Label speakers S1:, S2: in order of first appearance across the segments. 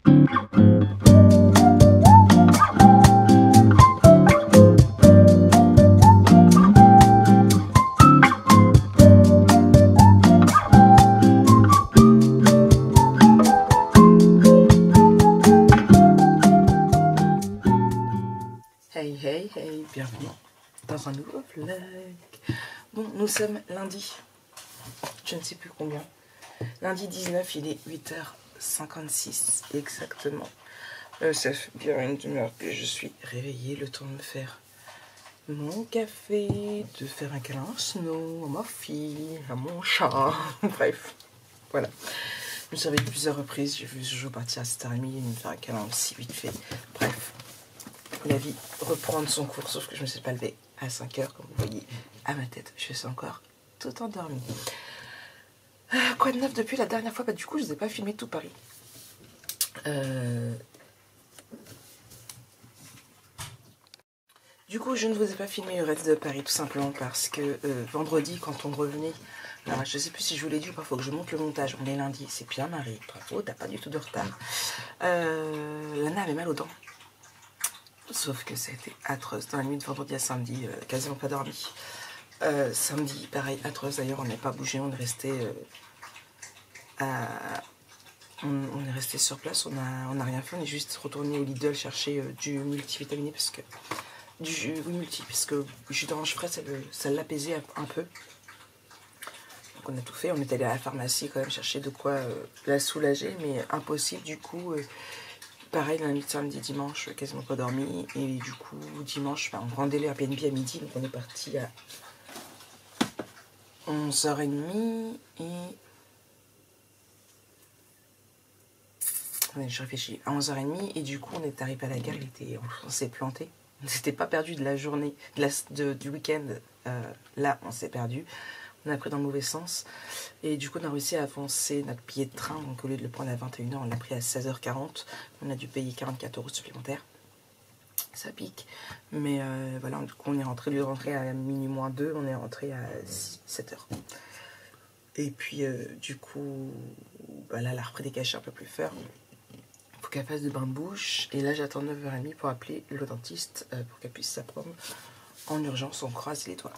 S1: Hey hey hey, bienvenue dans un nouveau vlog. Bon, nous sommes lundi, je ne sais plus combien. Lundi 19, il est 8h56 exactement. Ça fait bien une demi-heure que je suis réveillée, le temps de me faire mon café, de faire un câlin à Snow, à ma fille, à mon chat, bref, voilà. Je me suis réveillée plusieurs reprises, j'ai vu Jojo partir à 7h30, me faire un câlin aussi vite fait, bref. La vie reprendre son cours, sauf que je ne me suis pas levée à 5h, comme vous voyez à ma tête. Je suis encore tout endormie. Quoi de neuf depuis la dernière fois? Bah, du coup, je ne vous ai pas filmé tout Paris. Du coup, je ne vous ai pas filmé le reste de Paris, tout simplement parce que vendredi, quand on revenait, alors, je ne sais plus si je vous l'ai dit ou pas, il faut que je monte le montage. On est lundi, c'est bien Marie, bravo, t'as pas du tout de retard. Lana avait mal aux dents. Sauf que ça a été atroce dans la nuit de vendredi à samedi, quasiment pas dormi. Samedi, pareil, atroce d'ailleurs, on n'est pas bougé, on est resté on est resté sur place, on a rien fait, on est juste retourné au Lidl chercher du multivitaminé parce que du jus multi, parce que le jus d'orange frais ça l'apaisait un peu. Donc on a tout fait, on est allé à la pharmacie quand même chercher de quoi la soulager, mais impossible du coup. Pareil, lundi, samedi, dimanche, quasiment pas dormi. Et du coup, dimanche, on rendait les Airbnb à midi. Donc on est parti à 11h30. Et... Attendez, je réfléchis. À 11h30. Et du coup, on est arrivé à la gare. On s'est planté. On ne s'était pas perdu de la journée, du week-end. Là, on s'est perdu. On a pris dans le mauvais sens. Et du coup, on a réussi à avancer notre billet de train. Donc au lieu de le prendre à 21h, on l'a pris à 16h40. On a dû payer 44 € supplémentaires. Ça pique. Mais voilà, du coup, on est rentré, au lieu de rentrer à minuit moins 2, on est rentré à 7h. Et puis, du coup, bah là, elle a repris des cachets un peu plus fermes. Il faut qu'elle fasse de bain de bouche. Et là, j'attends 9h30 pour appeler le dentiste pour qu'elle puisse s'apprendre en urgence. On croise les doigts.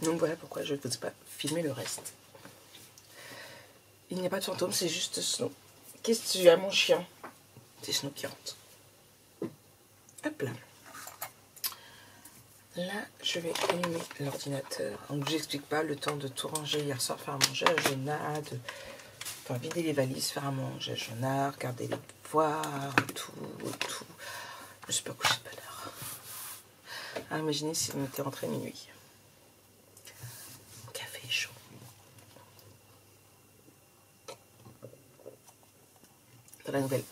S1: Donc voilà pourquoi je ne vous ai pas filmer le reste. Il n'y a pas de fantôme, c'est juste Snow. Qu'est-ce que tu as, mon chien? C'est Snow qui rentre. Hop là. Là, je vais allumer l'ordinateur. Donc, j'explique pas le temps de tout ranger hier soir, faire à manger à Jonah, enfin, vider les valises, faire à manger à Jonah, regarder les devoirs, tout. Je me suis pas couchée de bonne heure. Alors, imaginez si on était rentré à minuit. Chaud. Dans la nouvelle.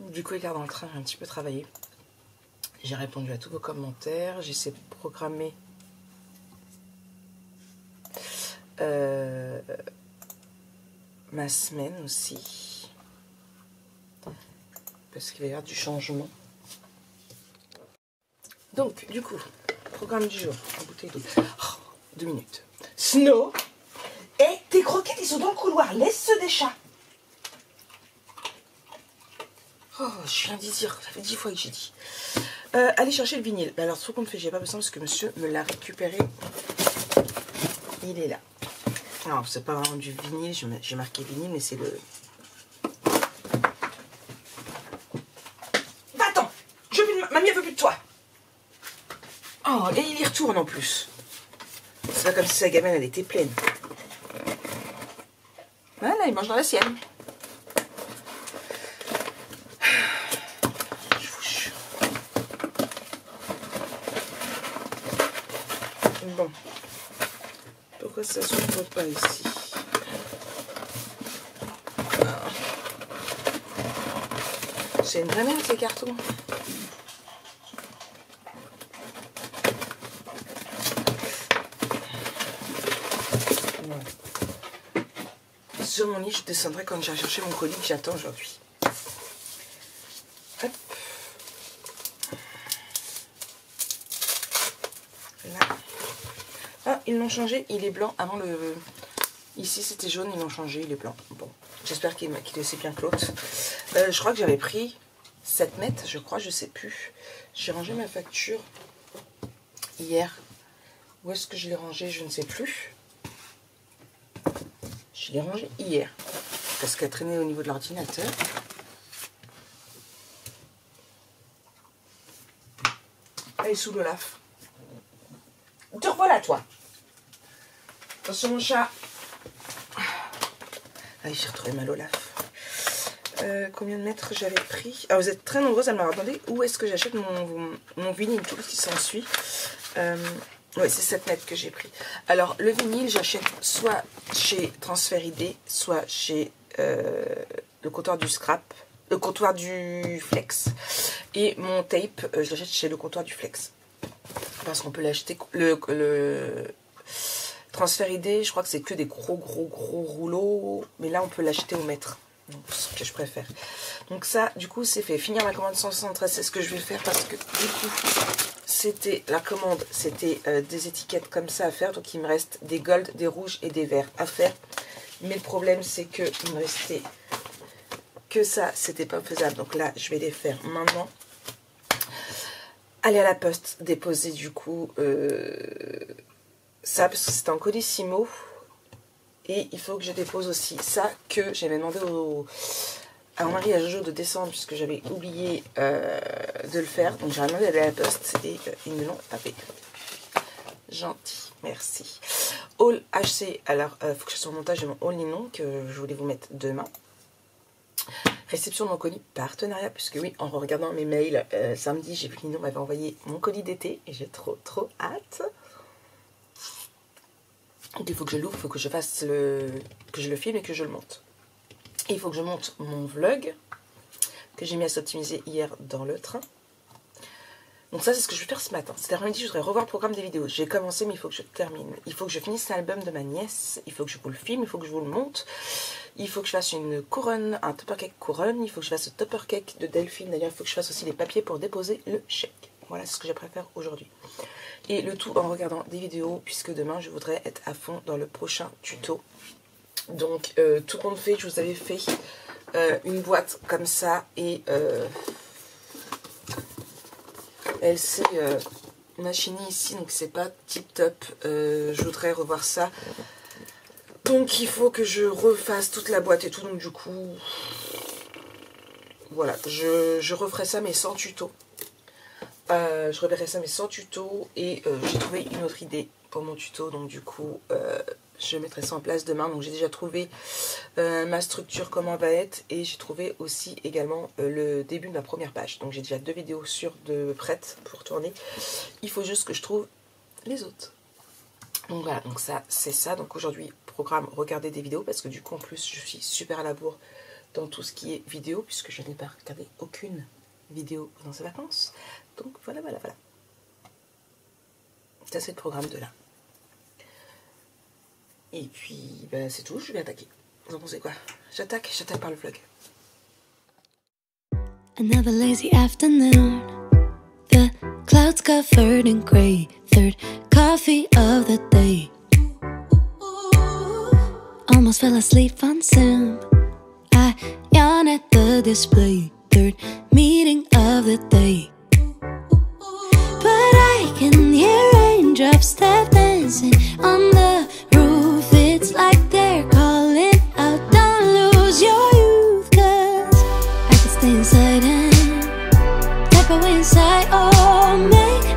S1: Du coup, hier dans le train, j'ai un petit peu travaillé. J'ai répondu à tous vos commentaires. J'essaie de programmer ma semaine aussi. Parce qu'il va y avoir du changement. Donc, du coup, programme du jour. En bouteille d'eau. Oh, 2 minutes. Snow. Et tes croquettes, ils sont dans le couloir. Laisse ceux des chats. Oh, je viens d'y dire. Ça fait 10 fois que j'ai dit. Allez chercher le vinyle. Alors, ce qu'on me fait, j'ai pas besoin parce que monsieur me l'a récupéré. Il est là. Alors, c'est pas vraiment du vinyle. J'ai marqué vinyle, mais c'est le... Va-t'en. Mamie, elle veut plus de toi. Oh, et il y retourne en plus. C'est pas comme si sa gamelle, elle était pleine. Voilà, il mange dans la sienne. Je vous jure. Bon. Pourquoi ça ne s'ouvre pas ici? C'est une vraie merde, ces cartons. Sur mon lit, je descendrai quand j'ai cherché mon colis que j'attends aujourd'hui. Hop. Là. Ah, ils l'ont changé, il est blanc avant Ici c'était jaune, ils l'ont changé, il est blanc. Bon, j'espère qu'il est aussi bien que l'autre. Je crois que j'avais pris 7 mètres, je crois, je sais plus. J'ai rangé ma facture hier. Où est-ce que je l'ai rangé? Je ne sais plus. Je l'ai rangé hier. Parce qu'elle traînait au niveau de l'ordinateur. Elle est sous le laf. Te revoilà, toi. Attention, mon chat. Ah, j'ai retrouvé ma Olaf. Combien de mètres j'avais pris? Ah, vous êtes très nombreuses à me demander où est-ce que j'achète mon vinyle, tout ce qui s'ensuit. Oui, c'est 7 mètres que j'ai pris. Alors, le vinyle, j'achète soit chez Transfert ID, soit chez le comptoir du Scrap, le comptoir du Flex. Et mon tape, je l'achète chez le comptoir du Flex. Parce qu'on peut l'acheter. Le Transfert ID, je crois que c'est que des gros rouleaux. Mais là, on peut l'acheter au mètre. Donc, ce que je préfère. Donc ça, du coup, c'est fait. Finir ma commande 173, c'est ce que je vais faire parce que, du coup, c'était la commande, c'était des étiquettes comme ça à faire. Donc, il me reste des golds, des rouges et des verts à faire. Mais le problème, c'est que il me restait que ça, c'était pas faisable. Donc là, je vais les faire maintenant. Aller à la poste, déposer, du coup, ça, parce que c'est en colissimo. Et il faut que je dépose aussi ça que j'avais demandé à mon mari et à Jojo de descendre puisque j'avais oublié de le faire. Donc j'ai demandé d'aller à la poste et ils me l'ont tapé. Gentil, merci. Haul HC, alors il faut que je sois au montage de mon haul Ninon que je voulais vous mettre demain. Réception de mon colis partenariat, puisque oui, en regardant mes mails, samedi, j'ai vu que Ninon m'avait envoyé mon colis d'été et j'ai trop hâte. Donc il faut que je l'ouvre, il faut que je fasse que je le filme et que je le monte. Et il faut que je monte mon vlog que j'ai mis à s'optimiser hier dans le train. Donc ça c'est ce que je vais faire ce matin. Cet après-midi je voudrais revoir le programme des vidéos. J'ai commencé mais il faut que je termine. Il faut que je finisse l'album de ma nièce. Il faut que je vous le filme, il faut que je vous le monte. Il faut que je fasse une couronne, un topper cake couronne. Il faut que je fasse le topper cake de Delphine. D'ailleurs il faut que je fasse aussi les papiers pour déposer le chèque. Voilà, c'est ce que je préfère aujourd'hui. Et le tout en regardant des vidéos, puisque demain, je voudrais être à fond dans le prochain tuto. Donc, tout compte fait, je vous avais fait une boîte comme ça. Et elle s'est machinée ici, donc c'est pas tip top. Je voudrais revoir ça. Donc, il faut que je refasse toute la boîte et tout. Donc, du coup, voilà, je referai ça, mais sans tuto. Je reverrai ça mais sans tuto et j'ai trouvé une autre idée pour mon tuto, donc du coup je mettrai ça en place demain. Donc j'ai déjà trouvé ma structure comment va être et j'ai trouvé aussi également le début de ma première page. Donc j'ai déjà 2 vidéos prêtes pour tourner. Il faut juste que je trouve les autres. Donc voilà, donc ça c'est ça. Donc aujourd'hui programme regarder des vidéos parce que du coup en plus je suis super à la bourre dans tout ce qui est vidéo puisque je n'ai pas regardé aucune vidéo pendant ces vacances. Donc voilà. Ça c'est le programme de là. Et puis ben, c'est tout, je vais attaquer. Vous en pensez quoi? J'attaque par le vlog.
S2: Another lazy afternoon. The clouds covered in gray. Third coffee of the day. Almost fell asleep on Zoom. I yawn at the display. Third meeting of the day. But I can hear raindrops tap dancing on the roof. It's like they're calling out, don't lose your youth. Cause I could stay inside and type away inside. Oh, make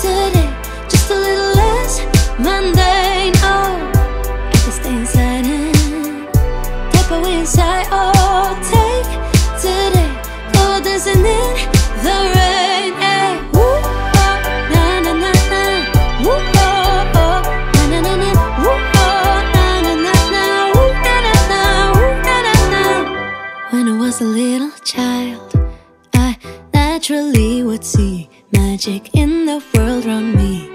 S2: today just a little less mundane. Oh, I could stay inside and type away inside. Oh, take today, go dancing in the rain. Hey, woo, oh, na na na na. Woo, oh, oh, na na na na. Woo, oh, na na na na. Woo, na na na. Woo, na na na. When I was a little child, I naturally would see magic in the world around me.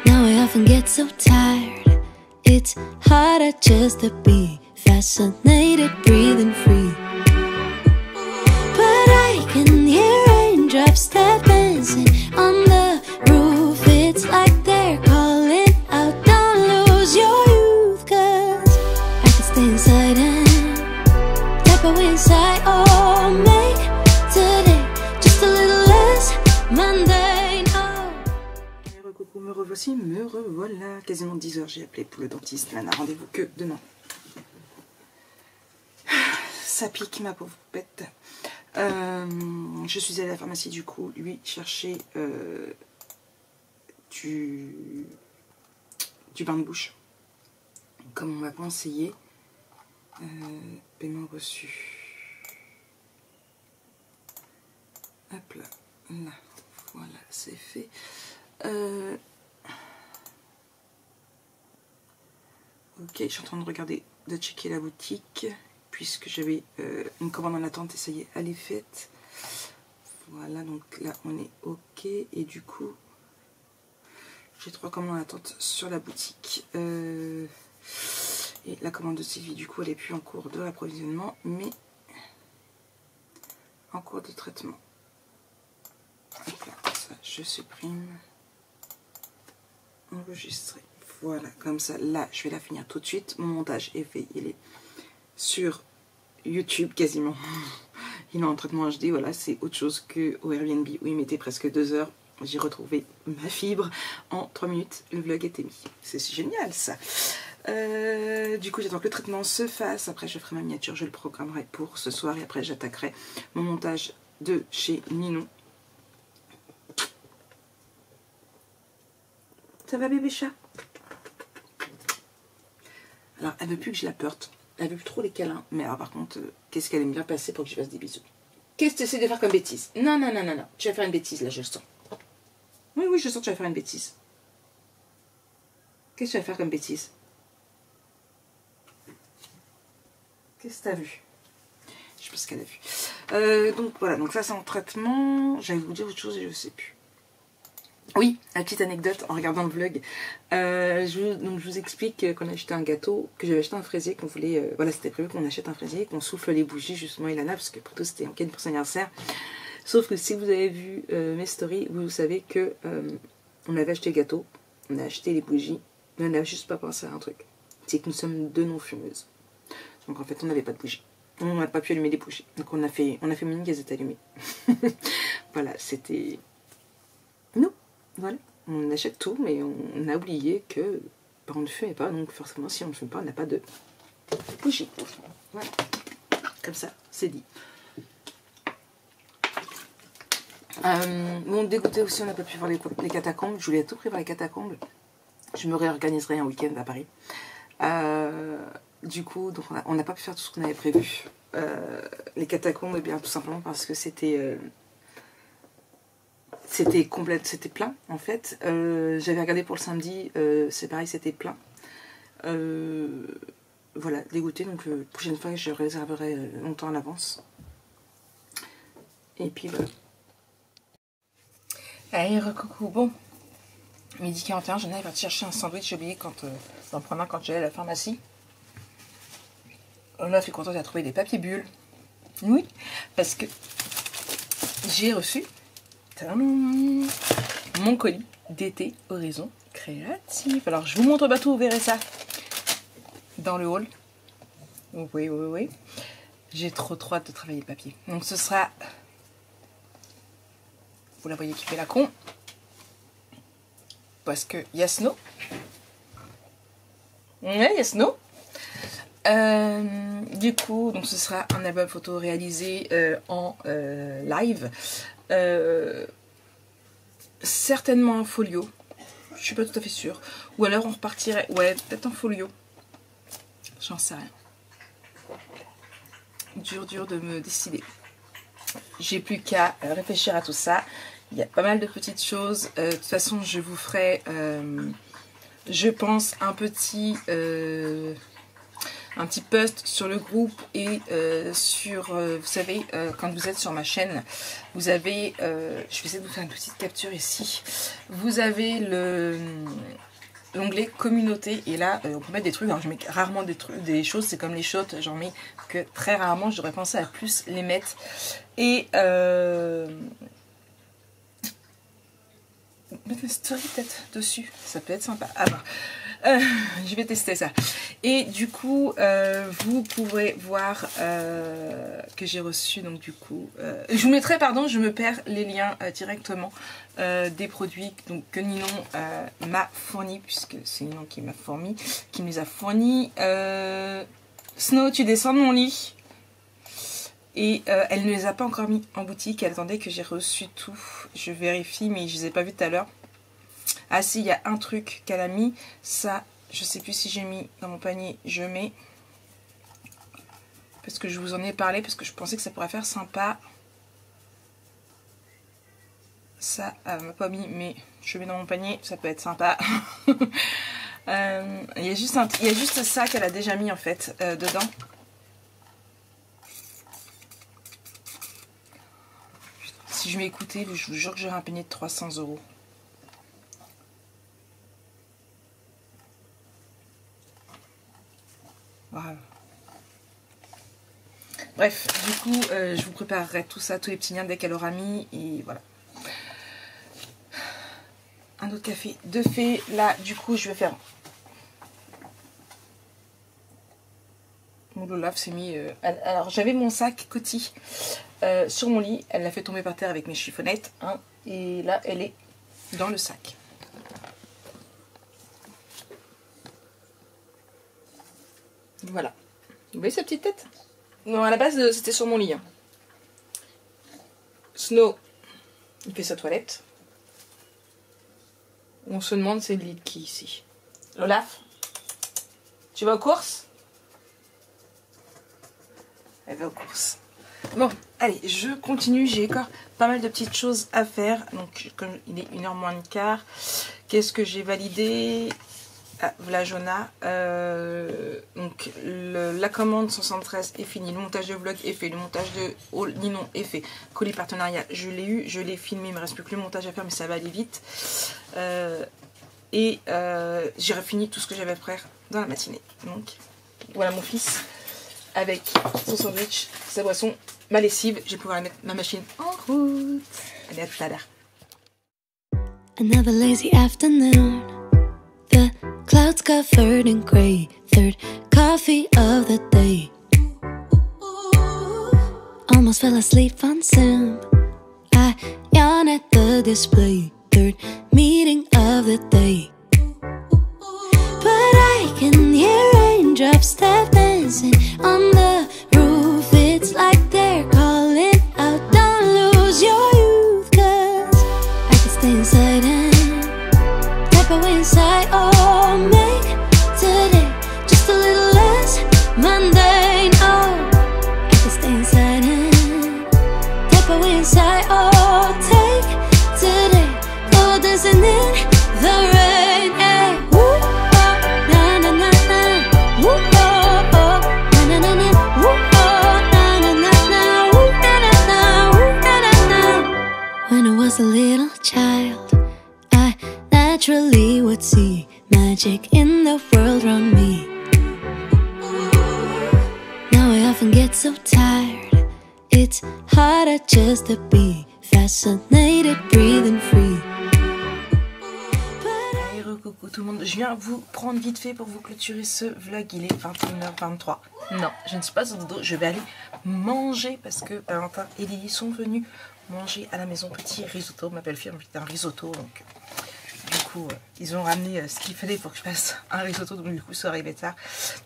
S2: Now I often get so tired, it's harder just to be fascinated, breathing free. But I can hear raindrops tap dancing on the roof. It's like they're calling out, don't lose your inside and type of inside. Oh, make today just a little less mundane. Oh.
S1: Coucou, me revoici, me revoilà. Quasiment 10 h, j'ai appelé pour le dentiste. Elle n'a rendez-vous que demain. Ça pique, ma pauvre bête. Je suis allée à la pharmacie, du coup, lui chercher du bain de bouche, comme on m'a conseillé. Paiement reçu. Hop là, là, voilà, c'est fait. Ok, je suis en train de regarder, de checker la boutique, puisque j'avais une commande en attente et ça y est, elle est faite. Voilà, donc là on est ok, et du coup j'ai 3 commandes en attente sur la boutique. Et la commande de Sylvie, du coup, elle est plus en cours de approvisionnement, mais en cours de traitement. Hop là, ça, je supprime. Enregistrer. Voilà, comme ça, là, je vais la finir tout de suite. Mon montage est fait, il est sur YouTube quasiment. Il est en traitement HD, voilà, c'est autre chose qu'au Airbnb où il mettait presque 2 heures. J'ai retrouvé ma fibre en 3 minutes, le vlog était mis. C'est génial ça. Du coup, j'attends que le traitement se fasse. Après, je ferai ma miniature, je le programmerai pour ce soir. Et après, j'attaquerai mon montage de chez Ninon. Ça va, bébé chat? Alors, elle veut plus que je la porte. Elle veut plus trop les câlins. Mais alors, par contre, qu'est-ce qu'elle aime bien passer pour que je fasse des bisous? Qu'est-ce que tu essaies de faire comme bêtise? Non, non, non, non, non. Tu vas faire une bêtise, là, je le sens. Oui, oui, je sens que tu vas faire une bêtise. Qu'est-ce que tu vas faire comme bêtise? Qu'est-ce que tu as vu? Je sais pas ce qu'elle a vu. Donc voilà, donc ça c'est en traitement. J'allais vous dire autre chose et je sais plus. Oui, la petite anecdote en regardant le vlog. Donc je vous explique qu'on a acheté un gâteau, que j'avais acheté un fraisier, qu'on voulait. Voilà, c'était prévu qu'on achète un fraisier, qu'on souffle les bougies justement Ilana, parce que pour tout c'était en cadeau pour son anniversaire. Sauf que si vous avez vu mes stories, vous savez que on avait acheté le gâteau, on a acheté les bougies, mais on n'a juste pas pensé à un truc. C'est que nous sommes 2 non-fumeuses. Donc en fait on n'avait pas de bougies. On n'a pas pu allumer les bougies. Donc on a fait mine qu'elles étaient allumées. Voilà, c'était nous. Voilà, on achète tout, mais on a oublié que on ne fumait pas. Donc forcément, si on ne fume pas, on n'a pas de bougies. Voilà, comme ça, c'est dit. Bon, dégoûté aussi, on n'a pas pu voir les catacombes. Je voulais à tout prix voir les catacombes. Je me réorganiserai un week-end à Paris. Du coup, donc on n'a pas pu faire tout ce qu'on avait prévu. Les catacombes, eh bien, tout simplement parce que c'était plein en fait. J'avais regardé pour le samedi, c'est pareil, c'était plein. Voilà, dégoûté. Donc la prochaine fois, je réserverai longtemps à l'avance. Et puis voilà. Allez, recoucou. Bon, midi 41, j'en ai parti chercher un sandwich. J'ai oublié d'en prendre un quand j'allais à la pharmacie. Là, je suis contente, j'ai trouvé des papiers bulles. Oui, parce que j'ai reçu mon colis d'été Horizon Créatif. Alors, je vous montre pas tout, vous verrez ça dans le haul. Oui, oui, oui. J'ai trop hâte de travailler le papier. Donc, ce sera... Vous la voyez qui fait la con. Parce que Yasno. Ouais, Yasno. Du coup, donc ce sera un album photo réalisé en live. Certainement en folio. Je suis pas tout à fait sûre. Ou alors on repartirait... Ouais, peut-être en folio. J'en sais rien. Dur de me décider. J'ai plus qu'à réfléchir à tout ça. Il y a pas mal de petites choses. De toute façon, je vous ferai, je pense, un petit post sur le groupe et sur, vous savez, quand vous êtes sur ma chaîne, vous avez, je vais essayer de vous faire une petite capture ici. Vous avez l'onglet communauté et là on peut mettre des trucs. Alors je mets rarement des choses, c'est comme les shots, j'en mets que très rarement. Je devrais penser à plus les mettre et mettre une story peut-être dessus, ça peut être sympa. Alors Je vais tester ça. Et du coup, vous pourrez voir que j'ai reçu, donc du coup... je vous mettrai, pardon, je me perds les liens directement des produits donc, que Ninon m'a fournis, puisque c'est Ninon qui m'a fourni, qui me les a fournis. Snow, tu descends de mon lit. Et elle ne les a pas encore mis en boutique. Elle attendait que j'ai reçu tout. Je vérifie, mais je ne les ai pas vus tout à l'heure. Ah si, il y a un truc qu'elle a mis. Ça, je sais plus si j'ai mis dans mon panier. Je mets. Parce que je vous en ai parlé. Parce que je pensais que ça pourrait faire sympa. Ça, elle m'a pas mis. Mais je mets dans mon panier. Ça peut être sympa. Il y a juste ça qu'elle a déjà mis en fait dedans. Si je m'écoutais, je vous jure que j'aurais un panier de 300 €. Voilà. Bref, du coup, je vous préparerai tout ça, tous les petits liens dès qu'elle aura mis. Et voilà. Un autre café de fée. Là, du coup, je vais faire... Mon Olaf s'est mis... Alors, j'avais mon sac Coty sur mon lit. Elle l'a fait tomber par terre avec mes chiffonnettes. Hein, et là, elle est dans le sac. Voilà. Vous voyez sa petite tête? Non, à la base, c'était sur mon lit. Hein. Snow, il fait sa toilette. On se demande c'est le lit de qui ici. Olaf, tu vas aux courses? Elle va aux courses. Bon, allez, je continue. J'ai encore pas mal de petites choses à faire. Donc, comme il est 1h moins le quart, qu'est-ce que j'ai validé? Ah, voilà Jonah. Donc, la commande 173 est finie. Le montage de vlog est fait. Le montage de Ninon est fait. Colis partenariat, je l'ai eu. Je l'ai filmé. Il ne me reste plus que le montage à faire, mais ça va aller vite. J'ai fini tout ce que j'avais à faire dans la matinée. Donc, voilà mon fils. Avec son sandwich, sa boisson, ma lessive. Je vais pouvoir mettre ma machine en route. Allez, à tout à l'heure.
S2: Another lazy afternoon. The clouds covered in gray. Third coffee of the day. Almost fell asleep on Zoom. I yawn at the display. Third meeting of the day. But I can hear raindrops tap dancing on the roof. It's like they're calling out, don't lose your youth. Cause I can stay inside and tap away inside. Oh, make today just a little less mundane. Oh, I can stay inside and tap away inside. Oh, take today, go dancing in the rain. Yeah. Woo, oh, na na na na. Woo, oh, oh, na na na na. Woo, oh, na na na na. Woo, na na na. Woo, na na na. When I was a little child, I naturally would see magic in the world around me. Now I often get so tired. It's harder just to be fascinated, breathing free.
S1: Coucou tout le monde, je viens vous prendre vite fait pour vous clôturer ce vlog. Il est 21h23. Non, je ne suis pas au dodo, je vais aller manger parce que Valentin et Lily sont venus manger à la maison. Petit risotto, ma belle-fille a envie d'un risotto, donc du coup ils ont ramené ce qu'il fallait pour que je fasse un risotto, donc du coup c'est arrivé tard.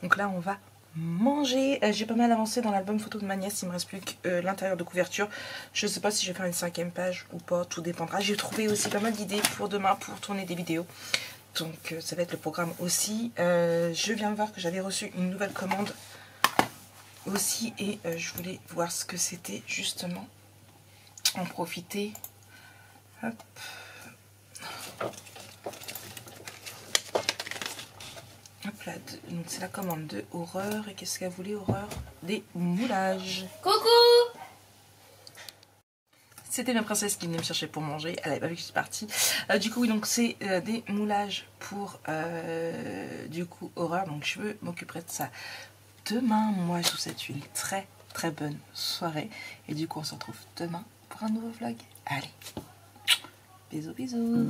S1: Donc là on va manger. J'ai pas mal avancé dans l'album photo de ma nièce, il me reste plus que l'intérieur de couverture. Je sais pas si je vais faire une 5e page ou pas, tout dépendra. J'ai trouvé aussi pas mal d'idées pour demain pour tourner des vidéos. Donc ça va être le programme aussi. Je viens de voir que j'avais reçu une nouvelle commande aussi. Et je voulais voir ce que c'était justement. En profiter. Hop. Hop là. Donc c'est la commande de Horreur. Et qu'est-ce qu'elle voulait Horreur? Des moulages.
S3: Coucou!
S1: C'était ma princesse qui venait me chercher pour manger. Elle avait pas vu que j'étais partie. Du coup, oui, donc c'est des moulages pour du coup Horreur. Donc je m'occuperai de ça demain. Moi, je vous souhaite une très très bonne soirée. Et du coup, on se retrouve demain pour un nouveau vlog. Allez, bisous bisous.